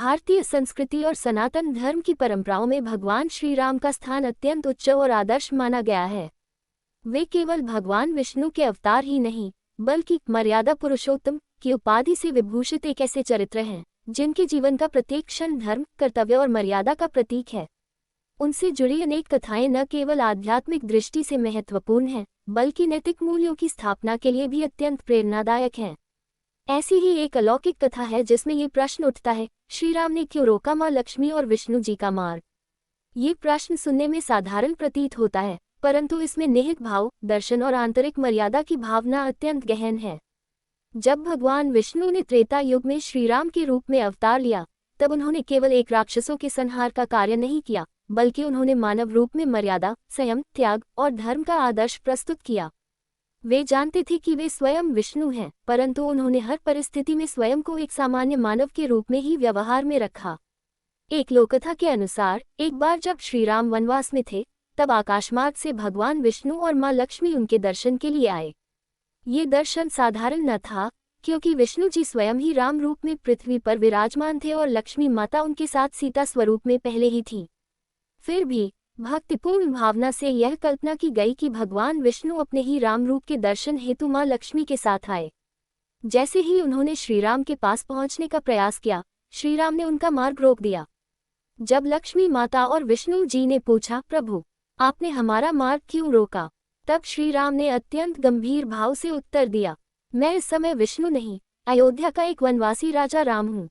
भारतीय संस्कृति और सनातन धर्म की परंपराओं में भगवान श्री राम का स्थान अत्यंत उच्च और आदर्श माना गया है। वे केवल भगवान विष्णु के अवतार ही नहीं, बल्कि मर्यादा पुरुषोत्तम की उपाधि से विभूषित एक ऐसे चरित्र हैं जिनके जीवन का प्रत्येक क्षण धर्म, कर्तव्य और मर्यादा का प्रतीक है। उनसे जुड़ी अनेक कथाएं न केवल आध्यात्मिक दृष्टि से महत्वपूर्ण हैं, बल्कि नैतिक मूल्यों की स्थापना के लिए भी अत्यंत प्रेरणादायक हैं। ऐसी ही एक अलौकिक कथा है जिसमें ये प्रश्न उठता है, श्री राम ने क्यों रोका मां लक्ष्मी और विष्णु जी का मार्ग? ये प्रश्न सुनने में साधारण प्रतीत होता है, परंतु इसमें निहित भाव, दर्शन और आंतरिक मर्यादा की भावना अत्यंत गहन है। जब भगवान विष्णु ने त्रेता युग में श्रीराम के रूप में अवतार लिया, तब उन्होंने केवल एक राक्षसों के संहार का कार्य नहीं किया, बल्कि उन्होंने मानव रूप में मर्यादा, संयम, त्याग और धर्म का आदर्श प्रस्तुत किया। वे जानते थे कि वे स्वयं विष्णु हैं, परंतु उन्होंने हर परिस्थिति में स्वयं को एक सामान्य मानव के रूप में ही व्यवहार में रखा। एक लोककथा के अनुसार एक बार जब श्रीराम वनवास में थे, तब आकाशमार्ग से भगवान विष्णु और मां लक्ष्मी उनके दर्शन के लिए आए। ये दर्शन साधारण न था, क्योंकि विष्णु जी स्वयं ही राम रूप में पृथ्वी पर विराजमान थे और लक्ष्मी माता उनके साथ सीता स्वरूप में पहले ही थी। फिर भी भक्तिपूर्ण भावना से यह कल्पना की गई कि भगवान विष्णु अपने ही राम रूप के दर्शन हेतु मां लक्ष्मी के साथ आए। जैसे ही उन्होंने श्रीराम के पास पहुंचने का प्रयास किया, श्रीराम ने उनका मार्ग रोक दिया। जब लक्ष्मी माता और विष्णु जी ने पूछा, प्रभु, आपने हमारा मार्ग क्यों रोका? तब श्रीराम ने अत्यंत गंभीर भाव से उत्तर दिया, मैं इस समय विष्णु नहीं, अयोध्या का एक वनवासी राजा राम हूँ।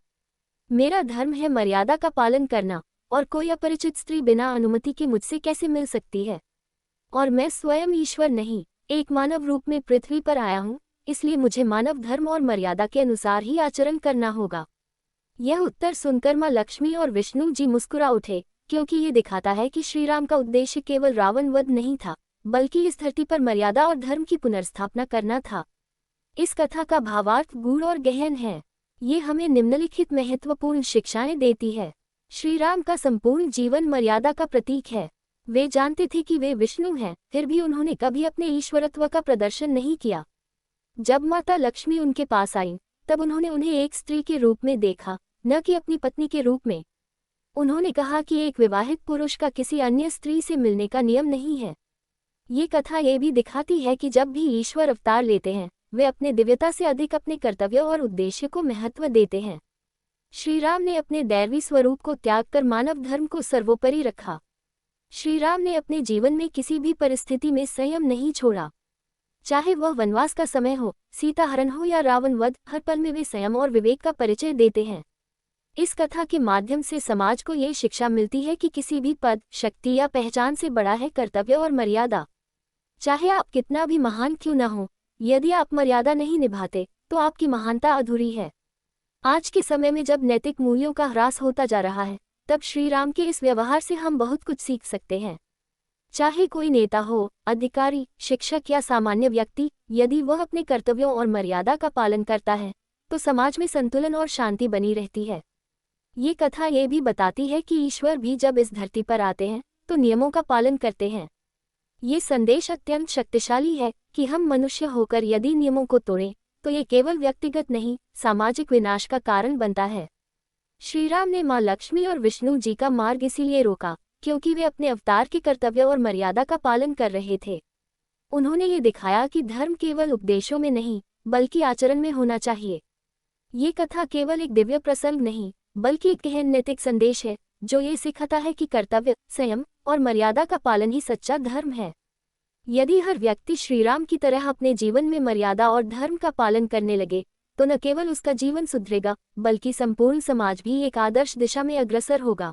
मेरा धर्म है मर्यादा का पालन करना, और कोई अपरिचित स्त्री बिना अनुमति के मुझसे कैसे मिल सकती है? और मैं स्वयं ईश्वर नहीं, एक मानव रूप में पृथ्वी पर आया हूँ, इसलिए मुझे मानव धर्म और मर्यादा के अनुसार ही आचरण करना होगा। यह उत्तर सुनकर मां लक्ष्मी और विष्णु जी मुस्कुरा उठे, क्योंकि ये दिखाता है कि श्रीराम का उद्देश्य केवल रावण वध नहीं था, बल्कि इस धरती पर मर्यादा और धर्म की पुनर्स्थापना करना था। इस कथा का भावार्थ गूढ़ और गहन है। ये हमें निम्नलिखित महत्वपूर्ण शिक्षाएं देती है। श्रीराम का संपूर्ण जीवन मर्यादा का प्रतीक है। वे जानते थे कि वे विष्णु हैं, फिर भी उन्होंने कभी अपने ईश्वरत्व का प्रदर्शन नहीं किया। जब माता लक्ष्मी उनके पास आई, तब उन्होंने उन्हें एक स्त्री के रूप में देखा, न कि अपनी पत्नी के रूप में। उन्होंने कहा कि एक विवाहित पुरुष का किसी अन्य स्त्री से मिलने का नियम नहीं है। ये कथा ये भी दिखाती है कि जब भी ईश्वर अवतार लेते हैं, वे अपने दिव्यता से अधिक अपने कर्तव्य और उद्देश्य को महत्व देते हैं। श्रीराम ने अपने दैवी स्वरूप को त्याग कर मानव धर्म को सर्वोपरि रखा। श्रीराम ने अपने जीवन में किसी भी परिस्थिति में संयम नहीं छोड़ा। चाहे वह वनवास का समय हो, सीता हरण हो या रावण वध, हर पल में वे संयम और विवेक का परिचय देते हैं। इस कथा के माध्यम से समाज को ये शिक्षा मिलती है कि किसी भी पद, शक्ति या पहचान से बड़ा है कर्तव्य और मर्यादा। चाहे आप कितना भी महान क्यों न हो, यदि आप मर्यादा नहीं निभाते, तो आपकी महानता अधूरी है। आज के समय में जब नैतिक मूल्यों का ह्रास होता जा रहा है, तब श्रीराम के इस व्यवहार से हम बहुत कुछ सीख सकते हैं। चाहे कोई नेता हो, अधिकारी, शिक्षक या सामान्य व्यक्ति, यदि वह अपने कर्तव्यों और मर्यादा का पालन करता है, तो समाज में संतुलन और शांति बनी रहती है। ये कथा ये भी बताती है कि ईश्वर भी जब इस धरती पर आते हैं, तो नियमों का पालन करते हैं। ये संदेश अत्यंत शक्तिशाली है कि हम मनुष्य होकर यदि नियमों को तोड़ें, तो ये केवल व्यक्तिगत नहीं, सामाजिक विनाश का कारण बनता है। श्रीराम ने मां लक्ष्मी और विष्णु जी का मार्ग इसीलिए रोका, क्योंकि वे अपने अवतार के कर्तव्य और मर्यादा का पालन कर रहे थे। उन्होंने ये दिखाया कि धर्म केवल उपदेशों में नहीं, बल्कि आचरण में होना चाहिए। ये कथा केवल एक दिव्य प्रसंग नहीं, बल्कि एक गहन नैतिक संदेश है, जो ये सिखाता है कि कर्तव्य, संयम और मर्यादा का पालन ही सच्चा धर्म है। यदि हर व्यक्ति श्रीराम की तरह अपने जीवन में मर्यादा और धर्म का पालन करने लगे, तो न केवल उसका जीवन सुधरेगा, बल्कि संपूर्ण समाज भी एक आदर्श दिशा में अग्रसर होगा।